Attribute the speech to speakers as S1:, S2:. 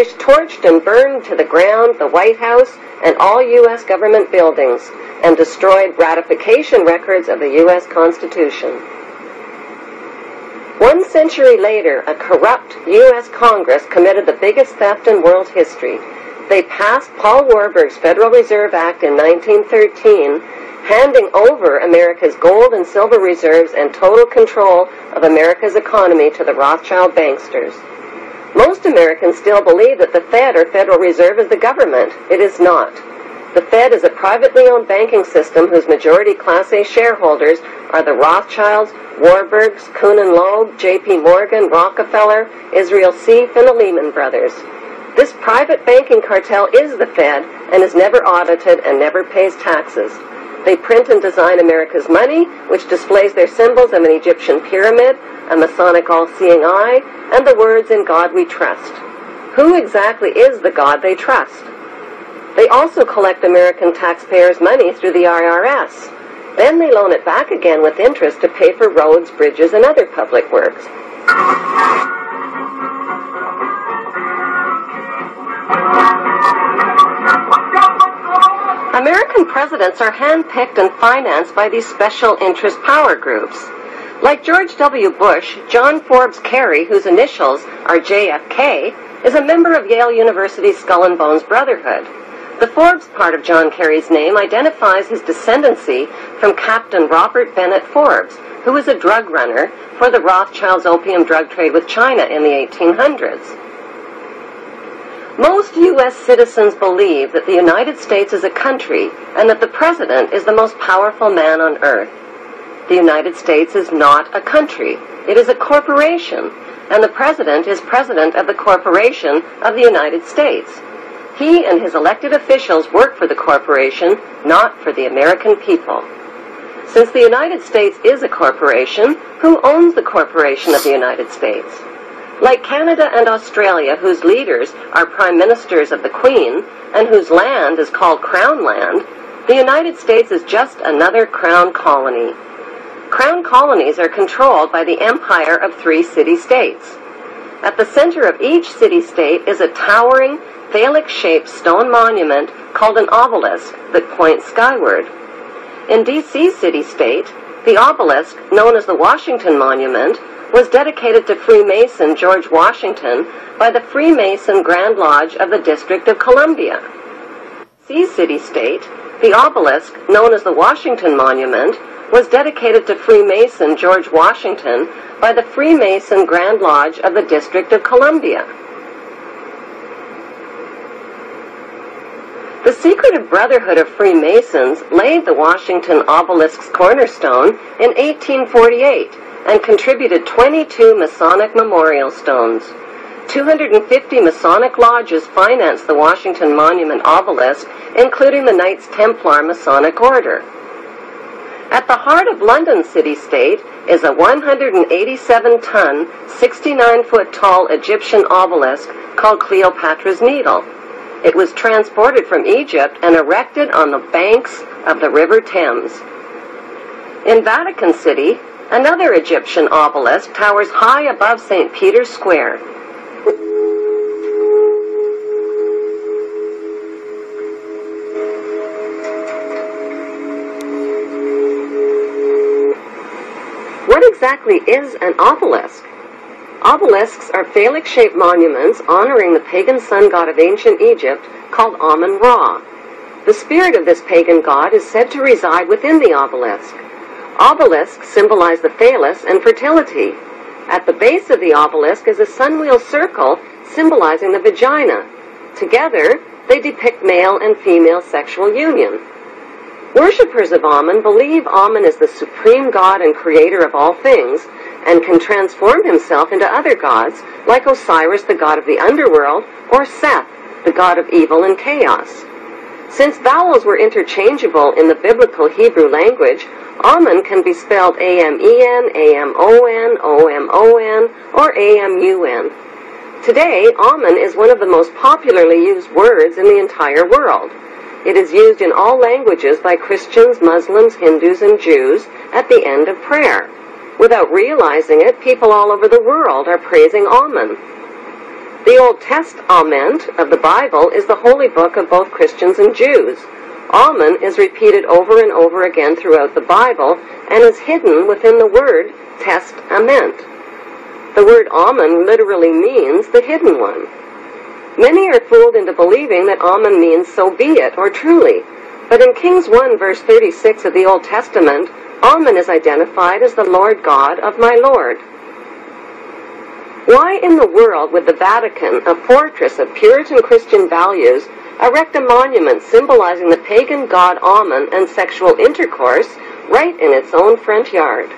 S1: British torched and burned to the ground the White House and all U.S. government buildings and destroyed ratification records of the U.S. Constitution. 1 century later, a corrupt U.S. Congress committed the biggest theft in world history. They passed Paul Warburg's Federal Reserve Act in 1913, handing over America's gold and silver reserves and total control of America's economy to the Rothschild banksters. Most Americans still believe that the Fed or Federal Reserve is the government. It is not. The Fed is a privately owned banking system whose majority Class A shareholders are the Rothschilds, Warburgs, Kuhn and Loeb, J.P. Morgan, Rockefeller, Israel Seif, and the Lehman Brothers. This private banking cartel is the Fed and is never audited and never pays taxes. They print and design America's money, which displays their symbols of an Egyptian pyramid, a Masonic all-seeing eye, and the words, "In God we trust." Who exactly is the God they trust? They also collect American taxpayers' money through the IRS. Then they loan it back again with interest to pay for roads, bridges, and other public works. American presidents are handpicked and financed by these special interest power groups. Like George W. Bush, John Forbes Kerry, whose initials are JFK, is a member of Yale University's Skull and Bones Brotherhood. The Forbes part of John Kerry's name identifies his descendancy from Captain Robert Bennett Forbes, who was a drug runner for the Rothschilds' opium drug trade with China in the 1800s. Most U.S. citizens believe that the United States is a country and that the president is the most powerful man on earth. The United States is not a country. It is a corporation, and the president is president of the corporation of the United States. He and his elected officials work for the corporation, not for the American people. Since the United States is a corporation, who owns the corporation of the United States? Like Canada and Australia, whose leaders are prime ministers of the Queen and whose land is called Crown Land, the United States is just another crown colony. Crown colonies are controlled by the empire of 3 city-states. At the center of each city-state is a towering, phallic-shaped stone monument called an obelisk that points skyward. In D.C. city-state, the obelisk, known as the Washington Monument, was dedicated to Freemason George Washington by the Freemason Grand Lodge of the District of Columbia. In D.C. city-state, the obelisk, known as the Washington Monument, was dedicated to Freemason George Washington by the Freemason Grand Lodge of the District of Columbia. The secretive Brotherhood of Freemasons laid the Washington obelisk's cornerstone in 1848 and contributed 22 Masonic memorial stones. 250 Masonic lodges financed the Washington Monument obelisk, including the Knights Templar Masonic Order. At the heart of London city-state is a 187-ton, 69-foot-tall Egyptian obelisk called Cleopatra's Needle. It was transported from Egypt and erected on the banks of the River Thames. In Vatican City, another Egyptian obelisk towers high above St. Peter's Square. What exactly is an obelisk? Obelisks are phallic-shaped monuments honoring the pagan sun god of ancient Egypt called Amun-Ra. The spirit of this pagan god is said to reside within the obelisk. Obelisks symbolize the phallus and fertility. At the base of the obelisk is a sunwheel circle symbolizing the vagina. Together, they depict male and female sexual union. Worshippers of Amun believe Amun is the supreme god and creator of all things, and can transform himself into other gods, like Osiris, the god of the underworld, or Seth, the god of evil and chaos. Since vowels were interchangeable in the biblical Hebrew language, Amun can be spelled A-M-E-N, A-M-O-N, O-M-O-N, or A-M-U-N. Today, Amun is one of the most popularly used words in the entire world. It is used in all languages by Christians, Muslims, Hindus, and Jews at the end of prayer. Without realizing it, people all over the world are praising Amun. The Old Testament of the Bible is the holy book of both Christians and Jews. Amen is repeated over and over again throughout the Bible and is hidden within the word testament. The word Amen literally means the hidden one. Many are fooled into believing that Amen means so be it or truly, but in Kings 1 verse 36 of the Old Testament, Amen is identified as the Lord God of my Lord. Why in the world would the Vatican, a fortress of Puritan Christian values, erect a monument symbolizing the pagan god Amen and sexual intercourse right in its own front yard?